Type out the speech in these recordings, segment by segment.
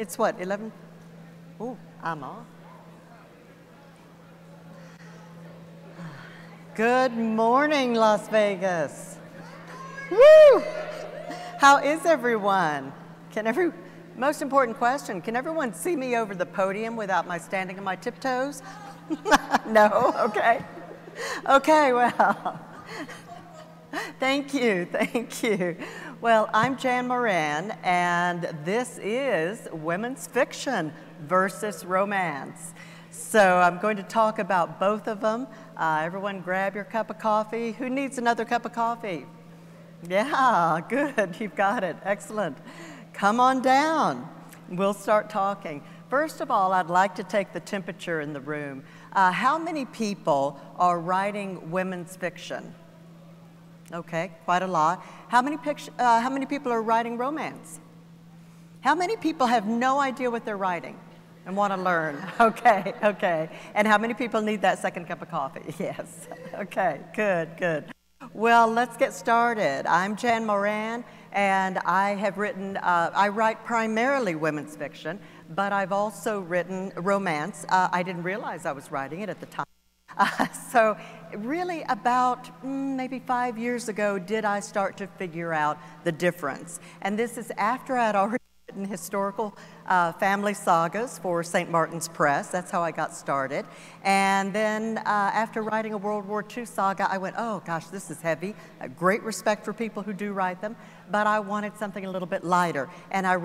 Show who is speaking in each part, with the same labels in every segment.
Speaker 1: It's what, 11? Oh, I'm off. Good morning, Las Vegas. Woo! How is everyone? Most important question, can everyone see me over the podium without my standing on my tiptoes? No? Okay. Okay, well, thank you. Well, I'm Jan Moran, and this is women's fiction versus romance. So I'm going to talk about both of them. Everyone grab your cup of coffee. Who needs another cup of coffee? Yeah, good, you've got it, excellent. Come on down, we'll start talking. First of all, I'd like to take the temperature in the room. How many people are writing women's fiction? Okay, quite a lot. How many people are writing romance? How many people have no idea what they're writing and want to learn? Okay. And how many people need that second cup of coffee? Yes, okay, good. Well, let's get started. I'm Jan Moran, and I write primarily women's fiction, but I've also written romance. I didn't realize I was writing it at the time. So really about maybe 5 years ago did I start to figure out the difference. And this is after I'd already written historical family sagas for St. Martin's Press. That's how I got started. And then after writing a World War II saga, I went, oh gosh, this is heavy. Great respect for people who do write them, but I wanted something a little bit lighter. And I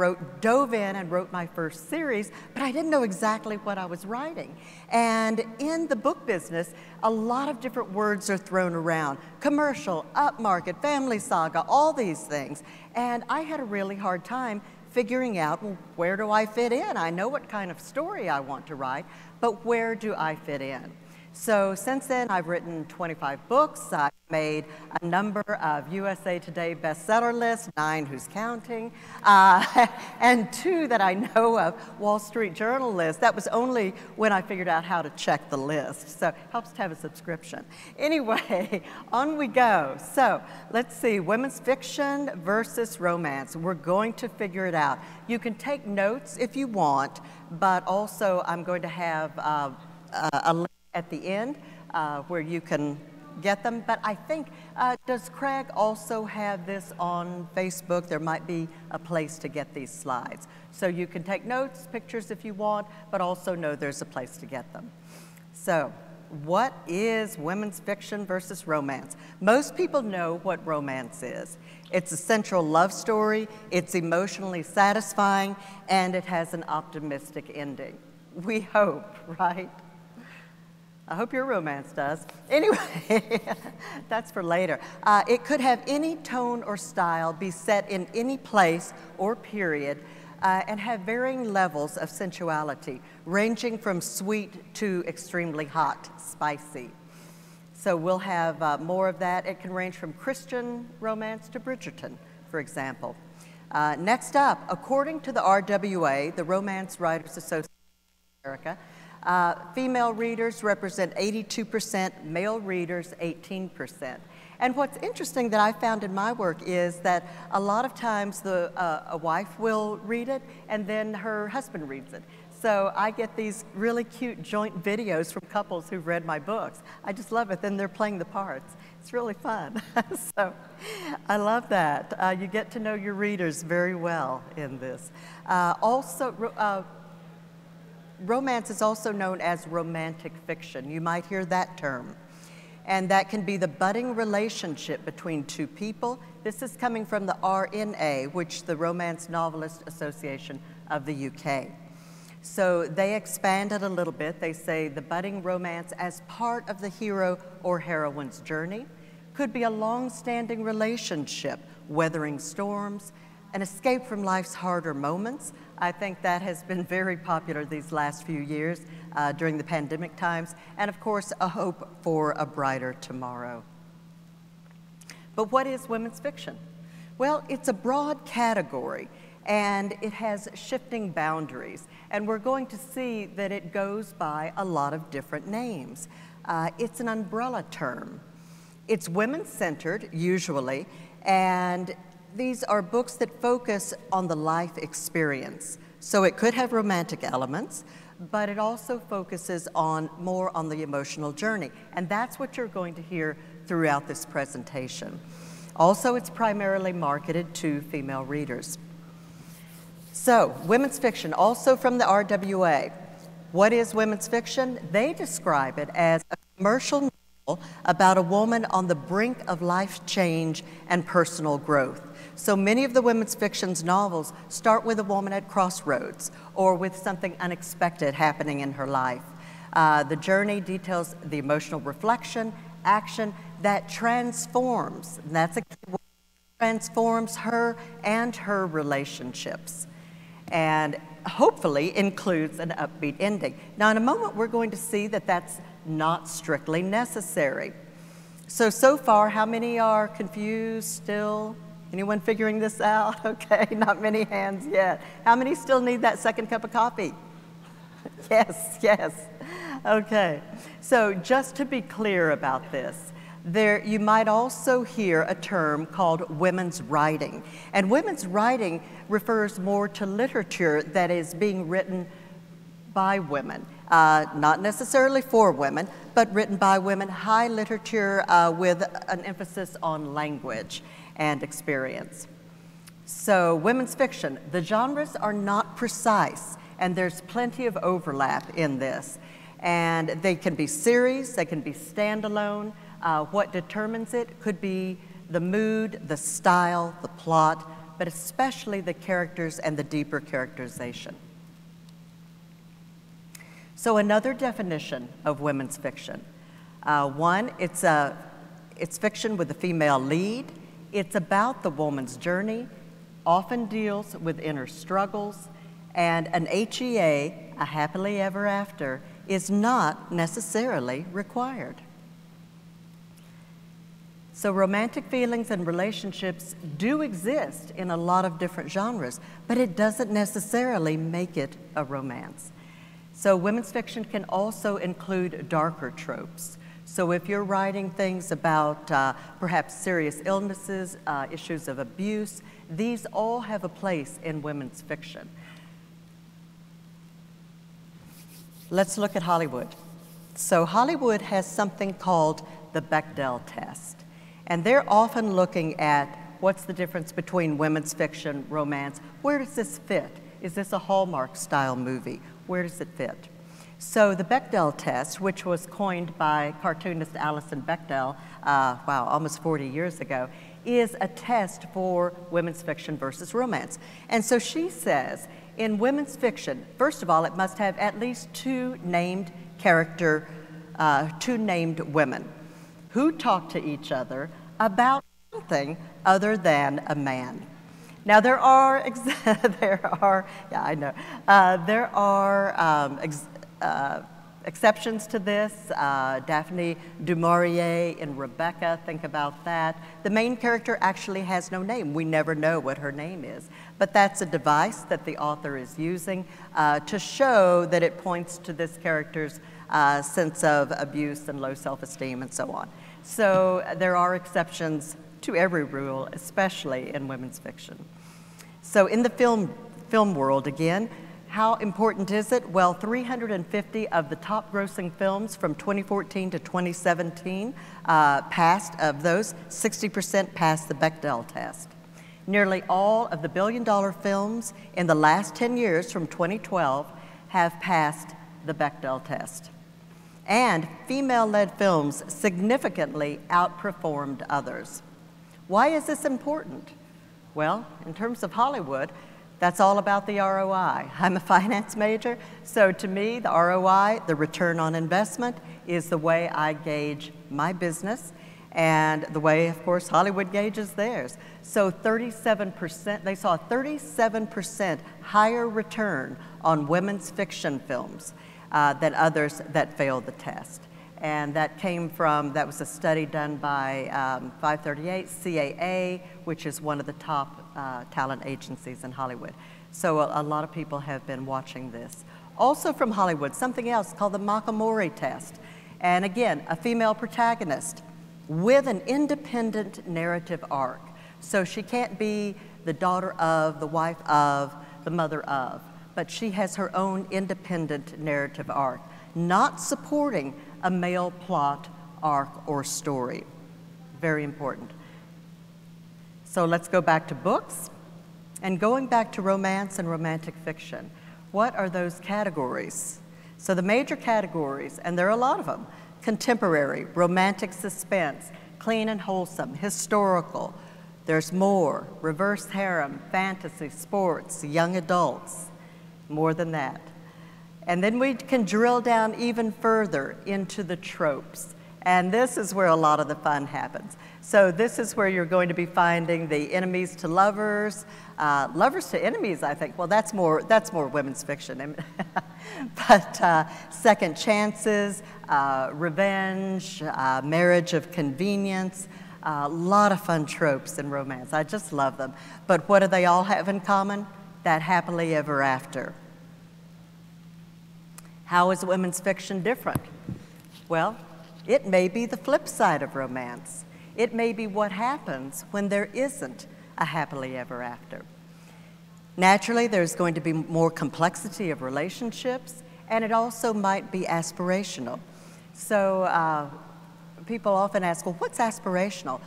Speaker 1: dove in and wrote my first series, but I didn't know exactly what I was writing. And in the book business, a lot of different words are thrown around. Commercial, upmarket, family saga, all these things. And I had a really hard time figuring out, well, where do I fit in? I know what kind of story I want to write, but where do I fit in? So since then, I've written 25 books. I've made a number of USA Today bestseller lists, 9 who's counting, and 2 that I know of, Wall Street Journal lists. That was only when I figured out how to check the list. So it helps to have a subscription. Anyway, on we go. So let's see, women's fiction versus romance. We're going to figure it out. You can take notes if you want, but also I'm going to have a link at the end where you can get them. But I think, does Craig also have this on Facebook? There might be a place to get these slides. So you can take notes, pictures if you want, but also know there's a place to get them. So what is women's fiction versus romance? Most people know what romance is. It's a central love story, it's emotionally satisfying, and it has an optimistic ending. We hope, right? I hope your romance does. Anyway, that's for later. It could have any tone or style, be set in any place or period, and have varying levels of sensuality, ranging from sweet to extremely hot, spicy. So we'll have more of that. It can range from Christian romance to Bridgerton, for example. Next up, according to the RWA, the Romance Writers Association of America, female readers represent 82%, male readers 18%. And what's interesting that I found in my work is that a lot of times a wife will read it and then her husband reads it. So I get these really cute joint videos from couples who've read my books. I just love it. Then they're playing the parts. It's really fun. So I love that. You get to know your readers very well in this. Romance is also known as romantic fiction. You might hear that term. And that can be the budding relationship between two people. This is coming from the RNA, which the Romance Novelist Association of the UK. So they expand it a little bit. They say the budding romance as part of the hero or heroine's journey could be a long-standing relationship, weathering storms, an escape from life's harder moments. I think that has been very popular these last few years during the pandemic times, and of course, a hope for a brighter tomorrow. But what is women's fiction? Well, it's a broad category, and it has shifting boundaries, and we're going to see that it goes by a lot of different names. It's an umbrella term. It's women-centered, usually, and these are books that focus on the life experience, So it could have romantic elements, but it also focuses more on the emotional journey. And that's what you're going to hear throughout this presentation. Also, it's primarily marketed to female readers. So, women's fiction, also from the RWA. What is women's fiction? They describe it as a commercial novel about a woman on the brink of life change and personal growth. So many of the women's fiction's novels start with a woman at crossroads or with something unexpected happening in her life. The journey details the emotional reflection, action that transforms, and that's a key word, transforms her and her relationships, and hopefully includes an upbeat ending. Now, in a moment, we're going to see that that's not strictly necessary. So far, how many are confused still? Anyone figuring this out? Okay, not many hands yet. How many still need that second cup of coffee? Yes, yes. Okay, so just to be clear about this, you might also hear a term called women's writing. And women's writing refers more to literature that is being written by women, not necessarily for women, but written by women, high literature with an emphasis on language and experience. So women's fiction, the genres are not precise, and there's plenty of overlap in this. And they can be series, they can be standalone. What determines it could be the mood, the style, the plot, but especially the characters and the deeper characterization. So another definition of women's fiction. One, it's fiction with a female lead. It's about the woman's journey, often deals with inner struggles, and an HEA, a happily ever after, is not necessarily required. So romantic feelings and relationships do exist in a lot of different genres, but it doesn't necessarily make it a romance. So women's fiction can also include darker tropes. So if you're writing things about perhaps serious illnesses, issues of abuse, these all have a place in women's fiction. Let's look at Hollywood. So Hollywood has something called the Bechdel test. And they're often looking at what's the difference between women's fiction, romance. Where does this fit? Is this a Hallmark style movie? Where does it fit? So the Bechdel test, which was coined by cartoonist Alison Bechdel, wow, almost 40 years ago, is a test for women's fiction versus romance. And so she says, in women's fiction, first of all, it must have at least two named women who talk to each other about something other than a man. Now there are, exceptions to this. Daphne du Maurier in Rebecca, think about that. The main character actually has no name. We never know what her name is. But that's a device that the author is using to show that it points to this character's sense of abuse and low self-esteem and so on. So there are exceptions to every rule, especially in women's fiction. So in the film world, again, how important is it? Well, 350 of the top grossing films from 2014 to 2017 passed, of those, 60% passed the Bechdel test. Nearly all of the billion-dollar films in the last 10 years from 2012 have passed the Bechdel test. And female-led films significantly outperformed others. Why is this important? Well, in terms of Hollywood, that's all about the ROI. I'm a finance major, so to me, the ROI, the return on investment, is the way I gauge my business and the way, of course, Hollywood gauges theirs. So 37%, they saw a 37% higher return on women's fiction films than others that failed the test. And that came from, that was a study done by 538 CAA, which is one of the top talent agencies in Hollywood. So a lot of people have been watching this. Also from Hollywood, something else called the Makamori test. And again, a female protagonist with an independent narrative arc. So she can't be the daughter of, the wife of, the mother of, but she has her own independent narrative arc, not supporting a male plot, arc, or story. Very important. So let's go back to books. And going back to romance and romantic fiction, what are those categories? So the major categories, and there are a lot of them: contemporary, romantic suspense, clean and wholesome, historical. There's more: reverse harem, fantasy, sports, young adults, more than that. And then we can drill down even further into the tropes. And this is where a lot of the fun happens. So this is where you're going to be finding the enemies to lovers, lovers to enemies, I think. Well, that's more women's fiction. But second chances, revenge, marriage of convenience, a lot of fun tropes in romance. I just love them. But what do they all have in common? That happily ever after. How is women's fiction different? Well, it may be the flip side of romance. It may be what happens when there isn't a happily ever after. Naturally, there's going to be more complexity of relationships, and it also might be aspirational. So people often ask, well, what's aspirational?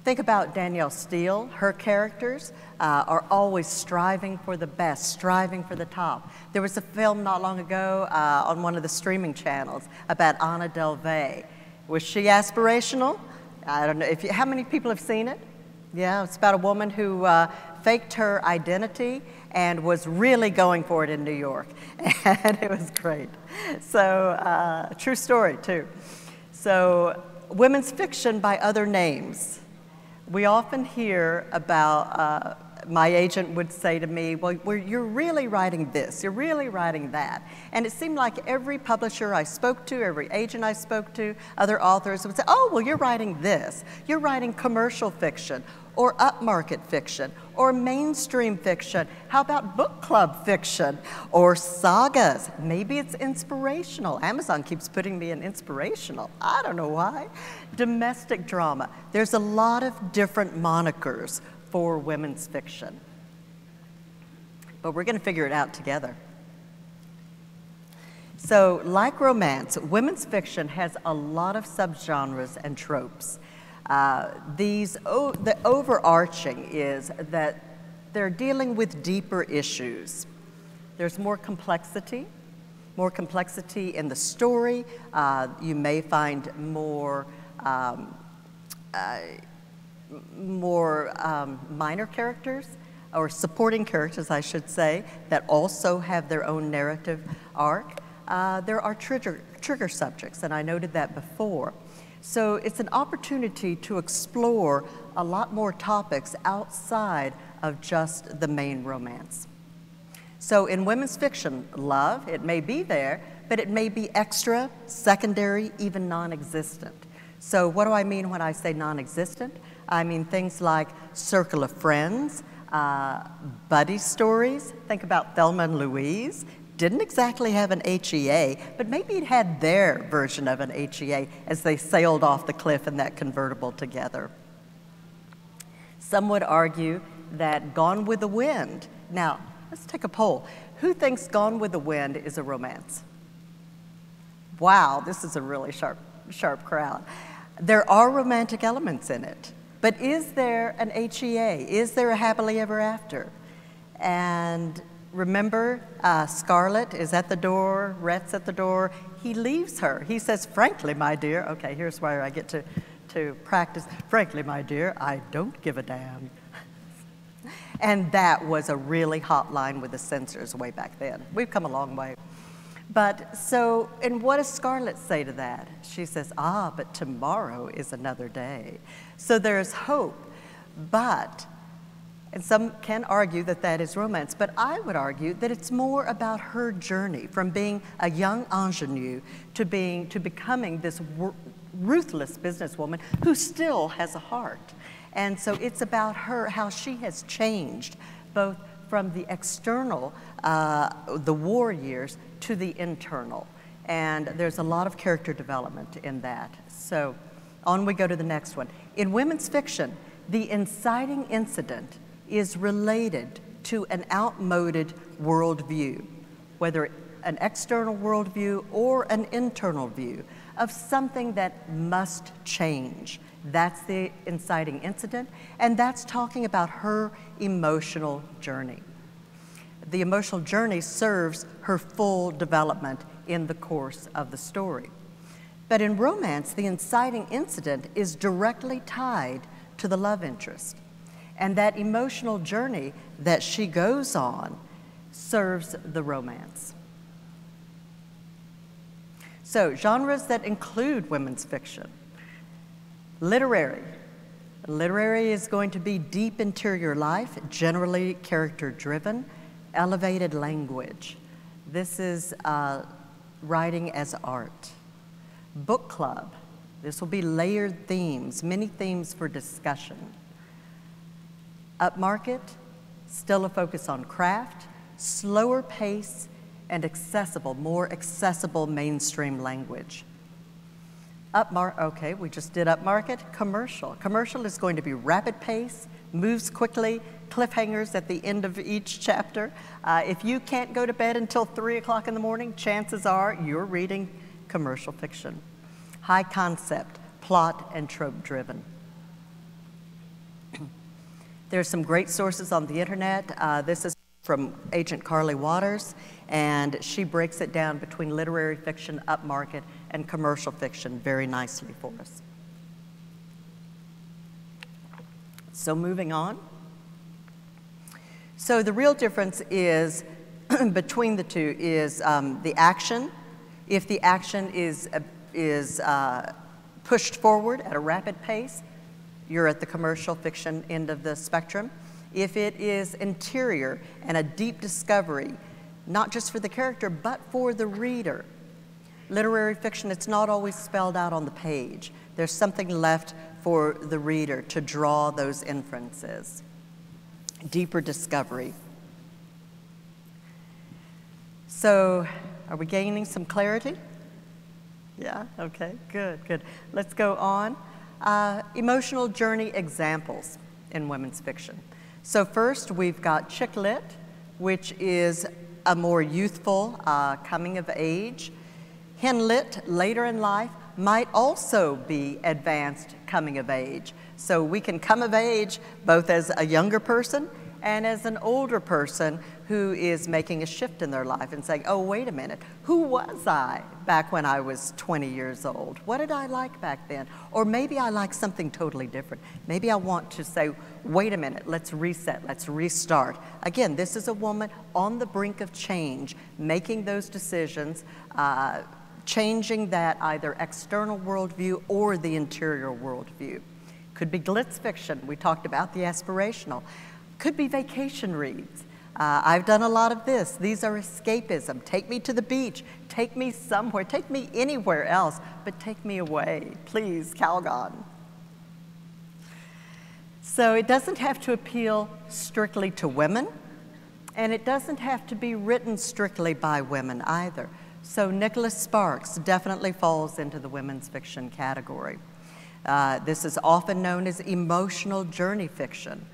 Speaker 1: Think about Danielle Steele. Her characters are always striving for the best, striving for the top. There was a film not long ago on one of the streaming channels about Ana Delvey. Was she aspirational? I don't know. How many people have seen it? Yeah, it's about a woman who faked her identity and was really going for it in New York. And it was great. So, true story, too. So, women's fiction by other names. We often hear about, my agent would say to me, well, you're really writing this, you're really writing that. And it seemed like every publisher I spoke to, every agent I spoke to, other authors would say, oh, well, you're writing this. You're writing commercial fiction, or upmarket fiction, or mainstream fiction. How about book club fiction, or sagas? Maybe it's inspirational. Amazon keeps putting me in inspirational. I don't know why. Domestic drama. There's a lot of different monikers for women's fiction. But we're going to figure it out together. So, like romance, women's fiction has a lot of subgenres and tropes. The overarching is that they're dealing with deeper issues. There's more complexity in the story. You may find more minor characters, or supporting characters, I should say, that also have their own narrative arc. There are trigger subjects, and I noted that before. So it's an opportunity to explore a lot more topics outside of just the main romance. So in women's fiction, love, it may be there, but it may be extra, secondary, even non-existent. So what do I mean when I say non-existent? I mean things like circle of friends, buddy stories. Think about Thelma and Louise. Didn't exactly have an HEA, but maybe it had their version of an HEA as they sailed off the cliff in that convertible together. Some would argue that Gone with the Wind. Now, let's take a poll. Who thinks Gone with the Wind is a romance? Wow, this is a really sharp crowd. There are romantic elements in it, but is there an HEA? Is there a happily ever after? And remember, Scarlett is at the door, Rhett's at the door. He leaves her. He says, frankly, my dear, okay, here's where I get to practice. Frankly, my dear, I don't give a damn. And that was a really hot line with the censors way back then. We've come a long way. But so, and what does Scarlett say to that? She says, ah, but tomorrow is another day. So there's hope, but, and some can argue that that is romance, but I would argue that it's more about her journey from being a young ingenue to becoming this ruthless businesswoman who still has a heart. And so it's about her, how she has changed, both from the external, the war years, to the internal. And there's a lot of character development in that. So on we go to the next one. In women's fiction, the inciting incident is related to an outmoded worldview. whether an external worldview or an internal view of something that must change. That's the inciting incident, and that's talking about her emotional journey. The emotional journey serves her full development in the course of the story. But in romance, the inciting incident is directly tied to the love interest. And that emotional journey that she goes on serves the romance. So, genres that include women's fiction. Literary. Literary is going to be deep interior life, generally character-driven, elevated language. This is writing as art. Book club. This will be layered themes, many themes for discussion. Upmarket, still a focus on craft, slower pace, and accessible, more accessible mainstream language. Okay, we just did upmarket. Commercial. Commercial is going to be rapid pace, moves quickly, cliffhangers at the end of each chapter. If you can't go to bed until 3 o'clock in the morning, chances are you're reading commercial fiction. High concept, plot, and trope driven. There's some great sources on the internet. This is from Agent Carly Waters, and she breaks it down between literary fiction, upmarket, and commercial fiction very nicely for us. So moving on. So the real difference is between the two is the action. If the action is pushed forward at a rapid pace, you're at the commercial fiction end of the spectrum. If it is interior and a deep discovery, not just for the character, but for the reader. Literary fiction, it's not always spelled out on the page. There's something left for the reader to draw those inferences. Deeper discovery. So, are we gaining some clarity? Yeah, okay, good, good. Let's go on. Emotional journey examples in women's fiction. So first, we've got chick lit, which is a more youthful coming of age. Hen lit, later in life, might also be advanced coming of age. So we can come of age both as a younger person and as an older person who is making a shift in their life and saying, oh, wait a minute, who was I back when I was 20 years old? What did I like back then? Or maybe I like something totally different. Maybe I want to say, wait a minute, let's reset, let's restart. Again, this is a woman on the brink of change, making those decisions, changing that either external worldview or the interior worldview. Could be glitz fiction. We talked about the aspirational. Could be vacation reads. I've done a lot of this. These are escapism. Take me to the beach. Take me somewhere. Take me anywhere else, but take me away. Please, Calgon. So it doesn't have to appeal strictly to women, and it doesn't have to be written strictly by women either. So Nicholas Sparks definitely falls into the women's fiction category. This is often known as emotional journey fiction.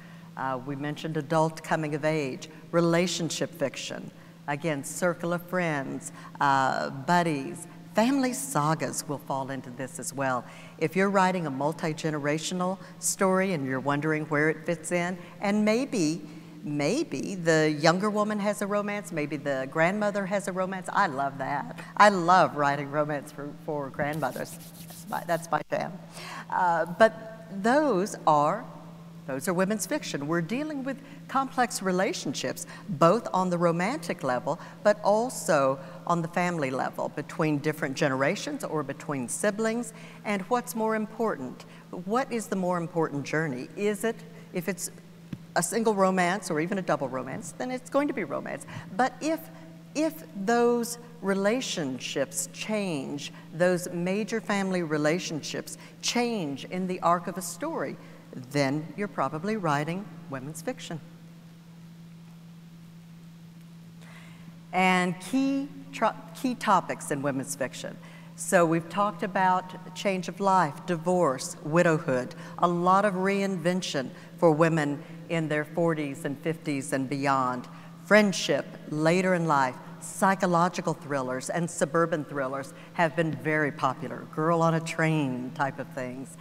Speaker 1: We mentioned adult coming of age, relationship fiction, again, circle of friends, buddies, family sagas will fall into this as well. If you're writing a multi-generational story and you're wondering where it fits in, and maybe the younger woman has a romance, maybe the grandmother has a romance. I love that. I love writing romance for grandmothers. That's my jam. But those are women's fiction. We're dealing with complex relationships, both on the romantic level, but also on the family level, between different generations or between siblings. And what's more important? What is the more important journey? Is it, if it's a single romance or even a double romance, then it's going to be romance. But if those relationships change, those major family relationships change in the arc of a story, then you're probably writing women's fiction. And key topics in women's fiction. So we've talked about change of life, divorce, widowhood, a lot of reinvention for women in their 40s and 50s and beyond. Friendship, later in life, psychological thrillers and suburban thrillers have been very popular. Girl on a train type of things.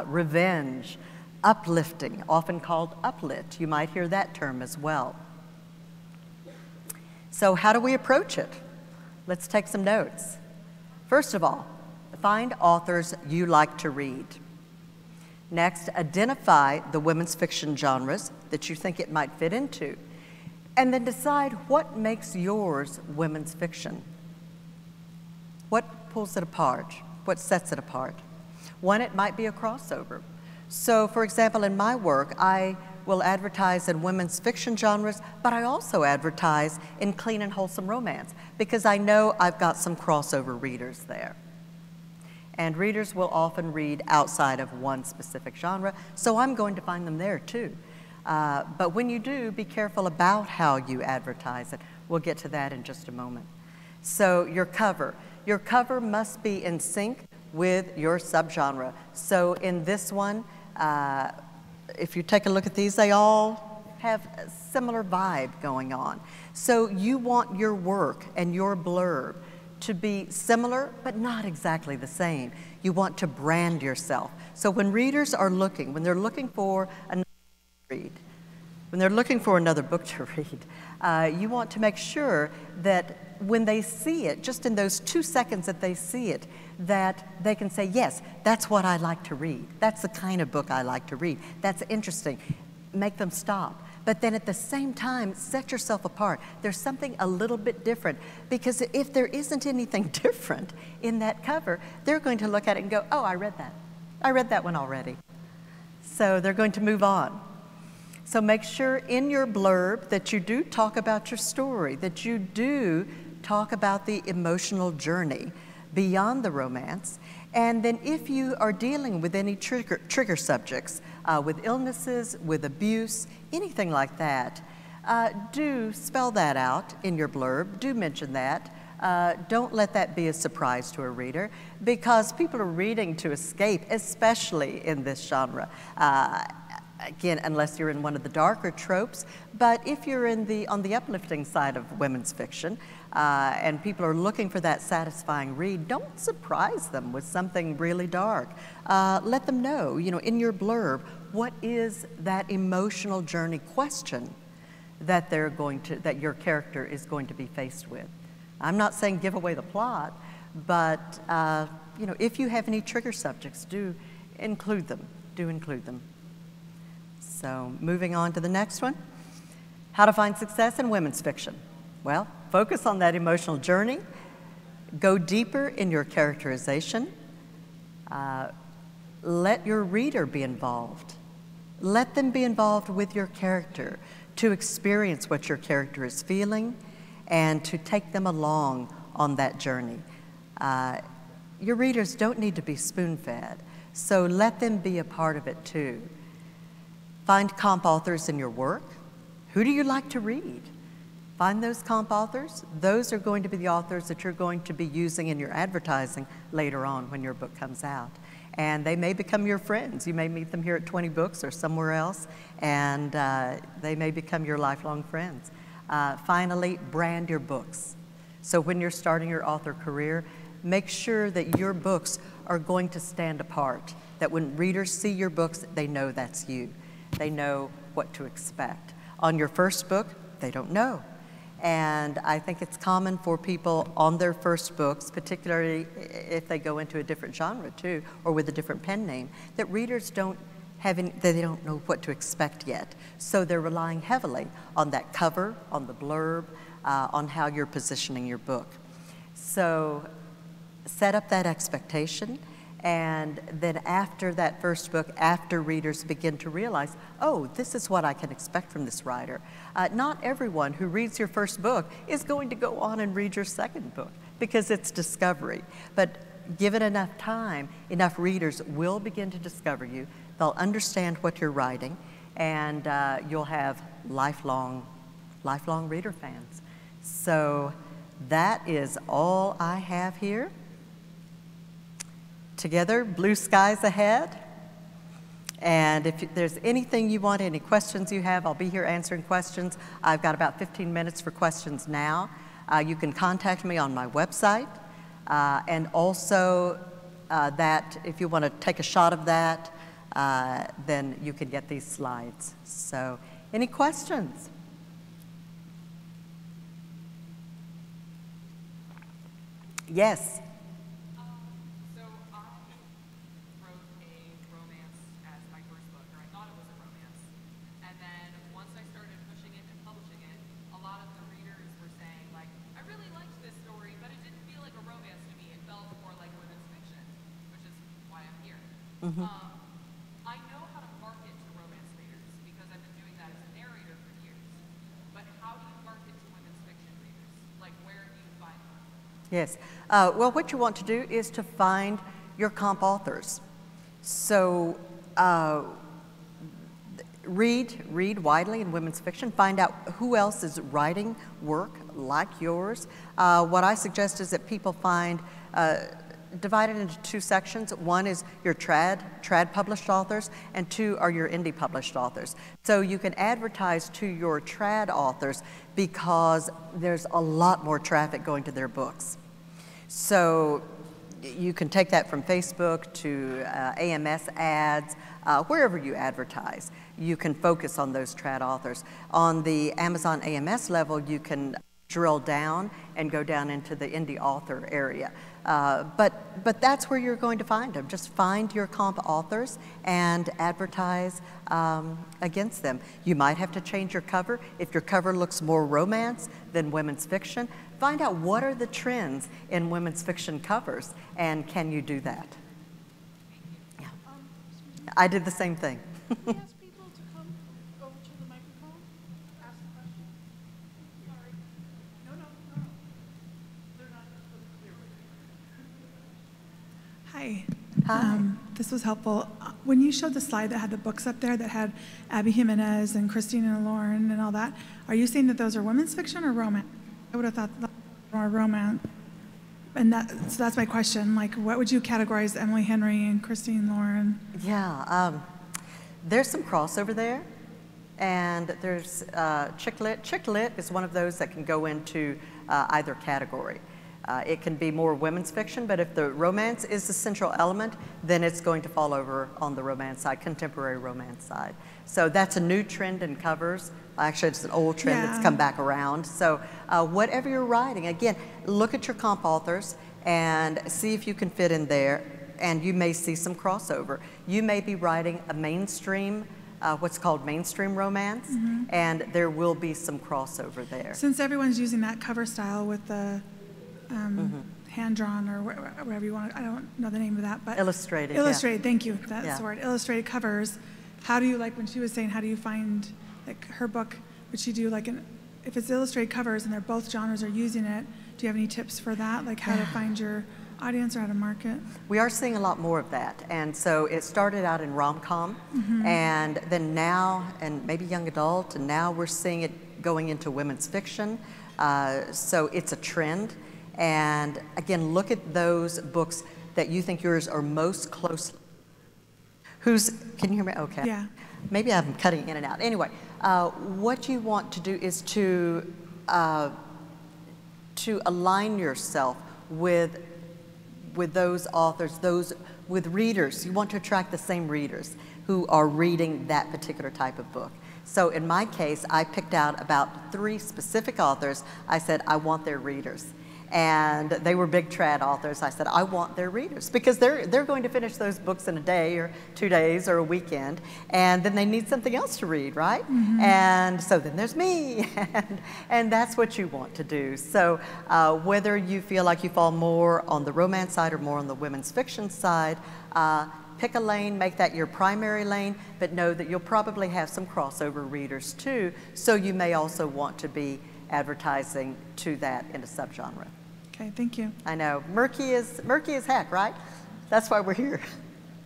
Speaker 1: Revenge, uplifting, often called uplit. You might hear that term as well. So how do we approach it? Let's take some notes. First of all, find authors you like to read. Next, identify the women's fiction genres that you think it might fit into. And then decide what makes yours women's fiction. What pulls it apart? What sets it apart? One, it might be a crossover. So, for example, in my work, I will advertise in women's fiction genres, but I also advertise in clean and wholesome romance because I know I've got some crossover readers there. And readers will often read outside of one specific genre, so I'm going to find them there too. But when you do, be careful about how you advertise it. We'll get to that in just a moment. So your cover must be in sync with your subgenre. So in this one, if you take a look at these, they all have a similar vibe going on. So you want your work and your blurb to be similar, but not exactly the same. You want to brand yourself. So when readers are looking, when they're looking for another read, when they're looking for another book to read, you want to make sure that when they see it, just in those 2 seconds that they see it, that they can say, yes, that's what I like to read. That's the kind of book I like to read. That's interesting. Make them stop. But then at the same time, set yourself apart. There's something a little bit different, because if there isn't anything different in that cover, they're going to look at it and go, oh, I read that. I read that one already. So they're going to move on. So make sure in your blurb that you do talk about your story, that you do talk about the emotional journey beyond the romance. And then if you are dealing with any trigger subjects, with illnesses, with abuse, anything like that, do spell that out in your blurb. Do mention that. Don't let that be a surprise to a reader, because people are reading to escape, especially in this genre. Again, unless you're in one of the darker tropes, but if you're on the uplifting side of women's fiction, and people are looking for that satisfying read, don't surprise them with something really dark. Let them know, in your blurb, what is that emotional journey question that that your character is going to be faced with. I'm not saying give away the plot, but if you have any trigger subjects, do include them. Do include them. So moving on to the next one, how to find success in women's fiction. Well, focus on that emotional journey. Go deeper in your characterization. Let your reader be involved. Let them be involved with your character to experience what your character is feeling and to take them along on that journey. Your readers don't need to be spoon-fed, so let them be a part of it too. Find comp authors in your work. Who do you like to read? Find those comp authors. Those are going to be the authors that you're going to be using in your advertising later on when your book comes out. And they may become your friends. You may meet them here at 20Books or somewhere else, and they may become your lifelong friends. Finally, brand your books. So when you're starting your author career, make sure that your books are going to stand apart, that when readers see your books, they know that's you. They know what to expect. On your first book, they don't know. And I think it's common for people on their first books, particularly if they go into a different genre too, or with a different pen name, that readers don't know what to expect yet. So they're relying heavily on that cover, on the blurb, on how you're positioning your book. So set up that expectation. And then after that first book, after readers begin to realize, oh, this is what I can expect from this writer. Not everyone who reads your first book is going to go on and read your second book, because it's discovery. But given enough time, enough readers will begin to discover you. They'll understand what you're writing, and you'll have lifelong reader fans. So that is all I have here. Together, blue skies ahead. And if there's anything you want, any questions you have, I'll be here answering questions. I've got about 15 minutes for questions now. You can contact me on my website, and also that if you want to take a shot of that, then you can get these slides. So, any questions? Yes.
Speaker 2: So I wrote a romance as my first book, or I thought it was a romance. And then once I started pushing it and publishing it, a lot of the readers were saying, like, I really liked this story, but it didn't feel like a romance to me. It felt more like women's fiction, which is why I'm here. I know how to market to romance readers because I've been doing that as a narrator for years. But how do you market to women's fiction readers? Like, where do you find them?
Speaker 1: Yes. Well, what you want to do is to find your comp authors. So read widely in women's fiction. Find out who else is writing work like yours. What I suggest is that people find divided into two sections. One is your trad published authors, and two are your indie published authors. So you can advertise to your trad authors because there's a lot more traffic going to their books. So you can take that from Facebook to AMS ads, wherever you advertise. You can focus on those trad authors. On the Amazon AMS level, you can drill down and go down into the indie author area. But that's where you're going to find them. Just find your comp authors and advertise against them. You might have to change your cover. If your cover looks more romance than women's fiction, find out what are the trends in women's fiction covers, and can you do that? Yeah. I did the same thing.
Speaker 3: Ask people to come over to the microphone, ask a question. Sorry. No. They're not clear. Hi.
Speaker 1: Hi.
Speaker 3: This was helpful. When you showed the slide that had the books up there that had Abby Jimenez and Christine and Lauren and all that, are you saying that those are women's fiction or romance? I would have thought that more romance. And so that's my question. Like, what would you categorize Emily Henry and Christine Lauren?
Speaker 1: Yeah, there's some crossover there, and there's chick lit. Chick lit is one of those that can go into either category. It can be more women's fiction, but if the romance is the central element, then it's going to fall over on the romance side, contemporary romance side. So that's a new trend in covers. Actually, it's an old trend that's come back around. So whatever you're writing, again, look at your comp authors and see if you can fit in there, and you may see some crossover. You may be writing a mainstream, what's called mainstream romance, and there will be some crossover there.
Speaker 3: Since everyone's using that cover style with the hand-drawn or whatever you want, I don't know the name of that, but
Speaker 1: Illustrated.
Speaker 3: Illustrated, thank you, that's the word. Illustrated covers. How do you, like when she was saying, how do you find, like her book, would she do like if it's illustrated covers and they're both genres are using it, do you have any tips for that? Like how to find your audience or how to market?
Speaker 1: We are seeing a lot more of that, and so it started out in rom-com, and then now, and maybe young adult, and now we're seeing it going into women's fiction, so it's a trend. And again, look at those books that you think yours are most closely. Can you hear me? Okay.
Speaker 3: Yeah.
Speaker 1: Maybe I'm cutting in and out. Anyway, what you want to do is to align yourself with those authors, with readers. You want to attract the same readers who are reading that particular type of book. So in my case, I picked out about 3 specific authors. I said, I want their readers. And they were big trad authors. I said, I want their readers, because they're going to finish those books in a day or 2 days or a weekend, and then they need something else to read, right? And so then there's me, and that's what you want to do. So whether you feel like you fall more on the romance side or more on the women's fiction side, pick a lane, make that your primary lane, but know that you'll probably have some crossover readers too, so you may also want to be advertising to that in a subgenre.
Speaker 3: Okay, thank you.
Speaker 1: I know, murky as heck, right? That's why we're here.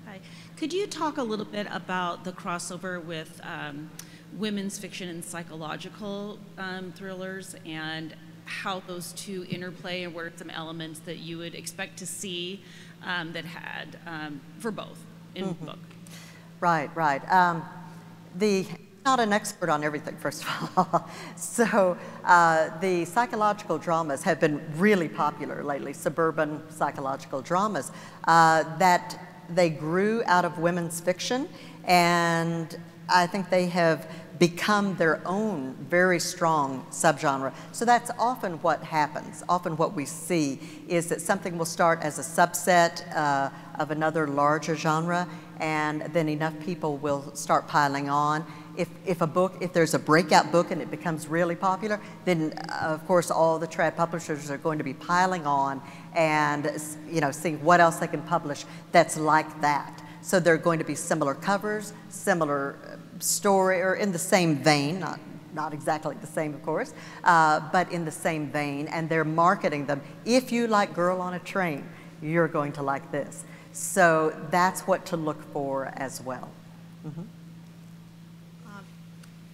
Speaker 4: Hi. Could you talk a little bit about the crossover with women's fiction and psychological thrillers, and how those two interplay, and what are some elements that you would expect to see that had for both in the book?
Speaker 1: Right. not an expert on everything, first of all. So the psychological dramas have been really popular lately, suburban psychological dramas, that they grew out of women's fiction, and I think they have become their own very strong subgenre. So that's often what happens. Often what we see is that something will start as a subset of another larger genre, and then enough people will start piling on. If there's a breakout book and it becomes really popular, then of course all the trad publishers are going to be piling on and seeing what else they can publish that's like that. So there are going to be similar covers, similar story, or in the same vein, not exactly the same, of course, but in the same vein, and they're marketing them. If you like Girl on a Train, you're going to like this. So that's what to look for as well. Mm-hmm.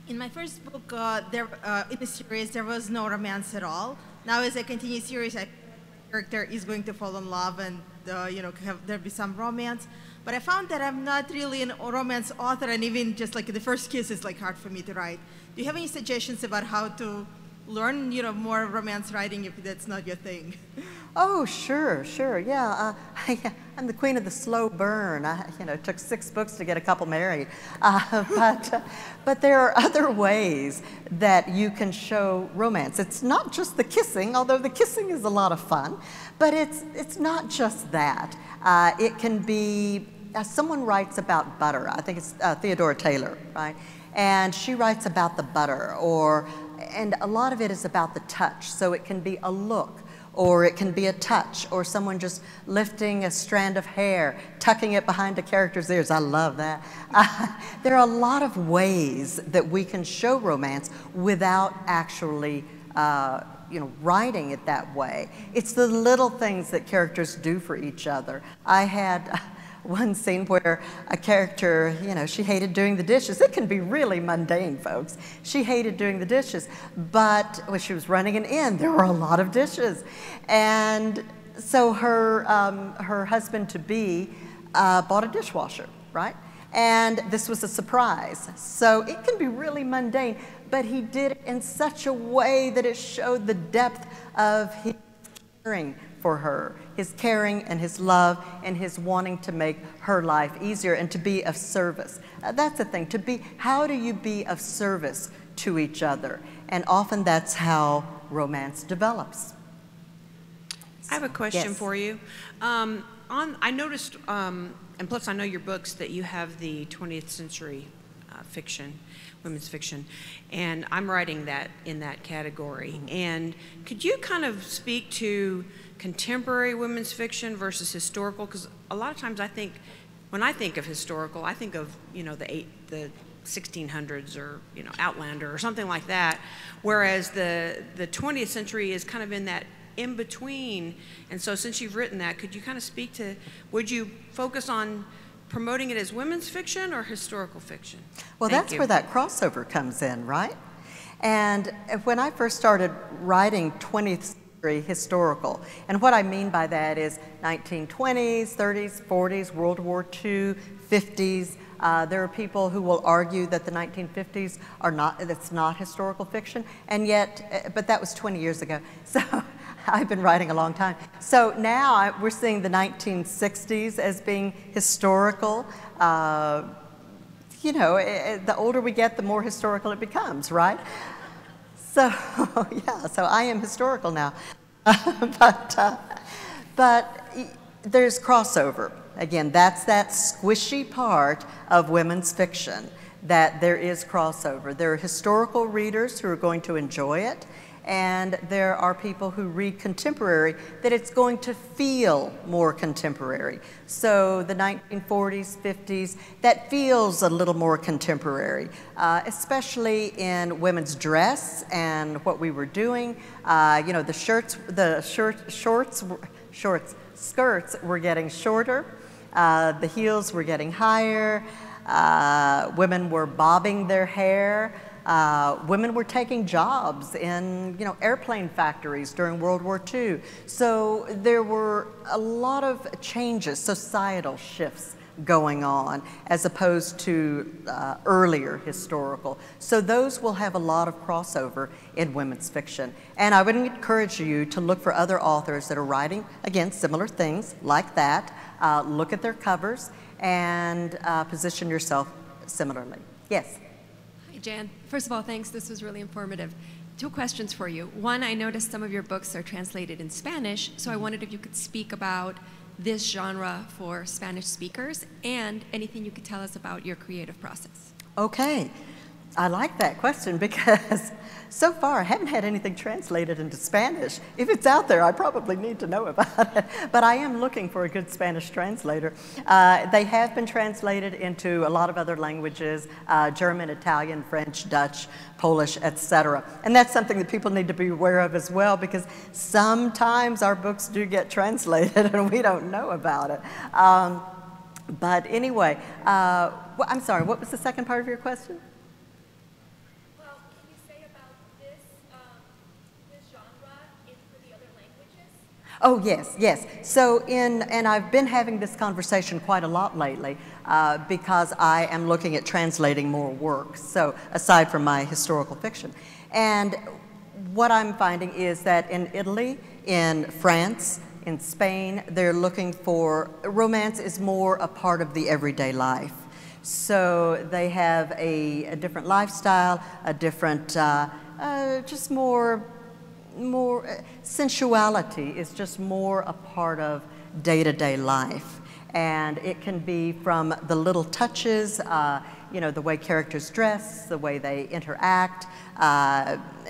Speaker 5: In my first book, in the series, there was no romance at all. Now, as I continue the series, the character is going to fall in love, and there'll be some romance. But I found that I'm not really a romance author, and even just like the first kiss is like hard for me to write. Do you have any suggestions about how to learn, more romance writing if that's not your thing?
Speaker 1: Oh, sure, yeah. I'm the queen of the slow burn. It took 6 books to get a couple married. But there are other ways that you can show romance. It's not just the kissing, although the kissing is a lot of fun, but it's not just that. It can be, someone writes about butter. I think it's Theodora Taylor, right? And she writes about the butter, and a lot of it is about the touch. So it can be a look, or it can be a touch, or someone just lifting a strand of hair, tucking it behind a character's ears. I love that. There are a lot of ways that we can show romance without actually writing it that way. It's the little things that characters do for each other. I had one scene where a character, she hated doing the dishes. It can be really mundane, folks. She hated doing the dishes, but when she was running an inn, there were a lot of dishes. And so her husband-to-be bought a dishwasher, right? And this was a surprise. So it can be really mundane, but he did it in such a way that it showed the depth of his caring for her, his caring and his love and his wanting to make her life easier and to be of service. That's the thing, how do you be of service to each other? And often that's how romance develops.
Speaker 6: I have a question
Speaker 1: Yes.
Speaker 6: for you. I noticed, and plus I know your books, that you have the 20th century fiction, women's fiction, and I'm writing that in that category. And could you kind of speak to contemporary women's fiction versus historical? Because a lot of times when I think of historical, I think of, the 1600s or, Outlander or something like that, whereas the 20th century is kind of in that in between. And so since you've written that, could you kind of speak to, would you focus on promoting it as women's fiction or historical fiction?
Speaker 1: Well, that's where that crossover comes in, right? And when I first started writing 20th century historical, and what I mean by that is 1920s, 30s, 40s, World War II, 50s. There are people who will argue that the 1950s that's not historical fiction, and yet, but that was 20 years ago. So I've been writing a long time. So now we're seeing the 1960s as being historical. The older we get, the more historical it becomes, right? So, yeah, so I am historical now. But there's crossover. Again, that's that squishy part of women's fiction, that there is crossover. There are historical readers who are going to enjoy it, and there are people who read contemporary that it's going to feel more contemporary. So the 1940s, 50s, that feels a little more contemporary, especially in women's dress and what we were doing. Skirts were getting shorter, the heels were getting higher, women were bobbing their hair. Women were taking jobs in, airplane factories during World War II. So there were a lot of changes, societal shifts going on, as opposed to earlier historical. So those will have a lot of crossover in women's fiction. And I would encourage you to look for other authors that are writing, again, similar things like that. Look at their covers and position yourself similarly. Yes?
Speaker 7: Hi, Jan. First of all, thanks. This was really informative. 2 questions for you. One, I noticed some of your books are translated in Spanish, so I wondered if you could speak about this genre for Spanish speakers and anything you could tell us about your creative process.
Speaker 1: Okay. I like that question because so far I haven't had anything translated into Spanish. If it's out there, I probably need to know about it. But I am looking for a good Spanish translator. They have been translated into a lot of other languages, German, Italian, French, Dutch, Polish, etc. And that's something that people need to be aware of as well, because sometimes our books do get translated and we don't know about it. But anyway, I'm sorry, what was the second part of your question? Oh, yes, yes. So and I've been having this conversation quite a lot lately because I am looking at translating more works, so aside from my historical fiction. And what I'm finding is that in Italy, in France, in Spain, they're looking for, romance is more a part of the everyday life. So they have a different lifestyle, a different, just more sensuality is just more a part of day-to-day life. And it can be from the little touches, you know, the way characters dress, the way they interact,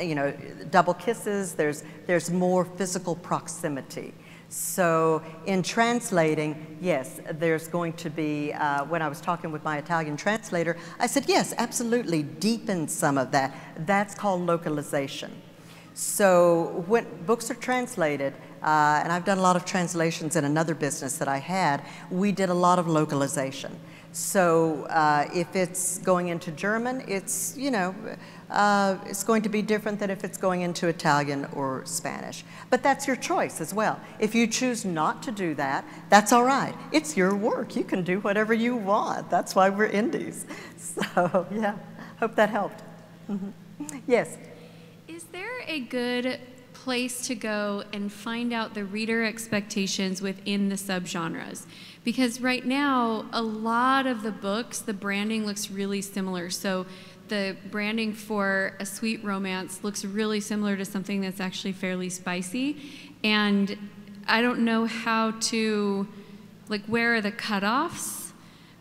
Speaker 1: you know, double kisses, there's more physical proximity. So in translating, yes, there's going to be, when I was talking with my Italian translator, I said, yes, absolutely, deepen some of that. That's called localization. So when books are translated, and I've done a lot of translations in another business that I had, we did a lot of localization. So if it's going into German, it's, you know, it's going to be different than if it's going into Italian or Spanish. But that's your choice as well. If you choose not to do that, that's all right. It's your work. You can do whatever you want. That's why we're indies. So yeah, hope that helped. Yes?
Speaker 8: Is there a good place to go and find out the reader expectations within the subgenres? Because right now, a lot of the books, the branding looks really similar. So the branding for a sweet romance looks really similar to something that's actually fairly spicy. And I don't know how to, like, where are the cutoffs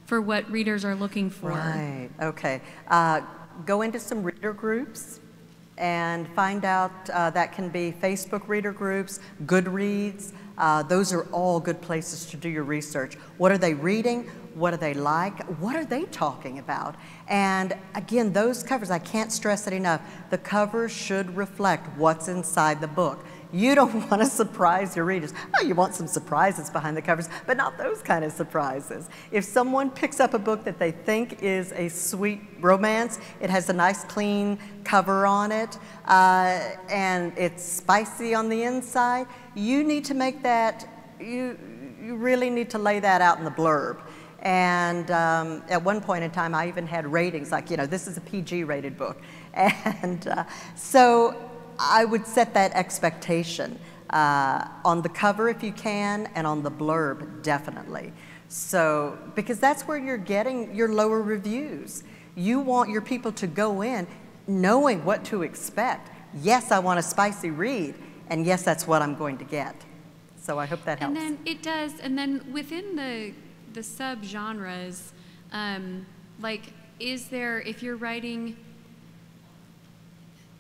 Speaker 8: for what readers are looking for?
Speaker 1: Right, okay. Go into some reader groups and find out, that can be Facebook reader groups, Goodreads. Those are all good places to do your research. What are they reading? What do they like? What are they talking about? And again, those covers, I can't stress it enough, the covers should reflect what's inside the book. You don't want to surprise your readers. Oh, you want some surprises behind the covers, but not those kind of surprises. If someone picks up a book that they think is a sweet romance, it has a nice clean cover on it, and it's spicy on the inside, you need to make that, you really need to lay that out in the blurb. And at one point in time, I even had ratings like, you know, this is a PG rated book. And so I would set that expectation on the cover if you can, and on the blurb definitely. So, because that's where you're getting your lower reviews. You want your people to go in knowing what to expect. Yes, I want a spicy read, and yes, that's what I'm going to get. So I hope that helps.
Speaker 8: And then it does, and then within the subgenres, like, is there, if you're writing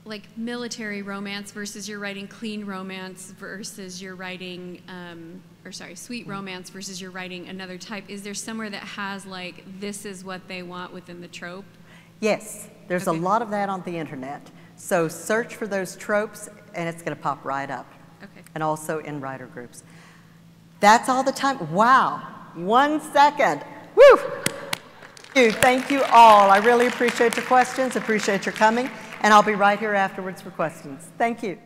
Speaker 8: like military romance versus you're writing clean romance versus you're writing, sweet romance versus you're writing another type, is there somewhere that has like, this is what they want within the trope?
Speaker 1: Yes, there's a lot of that on the internet. So search for those tropes and it's going to pop right up.
Speaker 8: Okay.
Speaker 1: And also in writer groups. That's all the time. Wow, 1 second. Woo! Thank you all. I really appreciate your questions, appreciate your coming, and I'll be right here afterwards for questions. Thank you.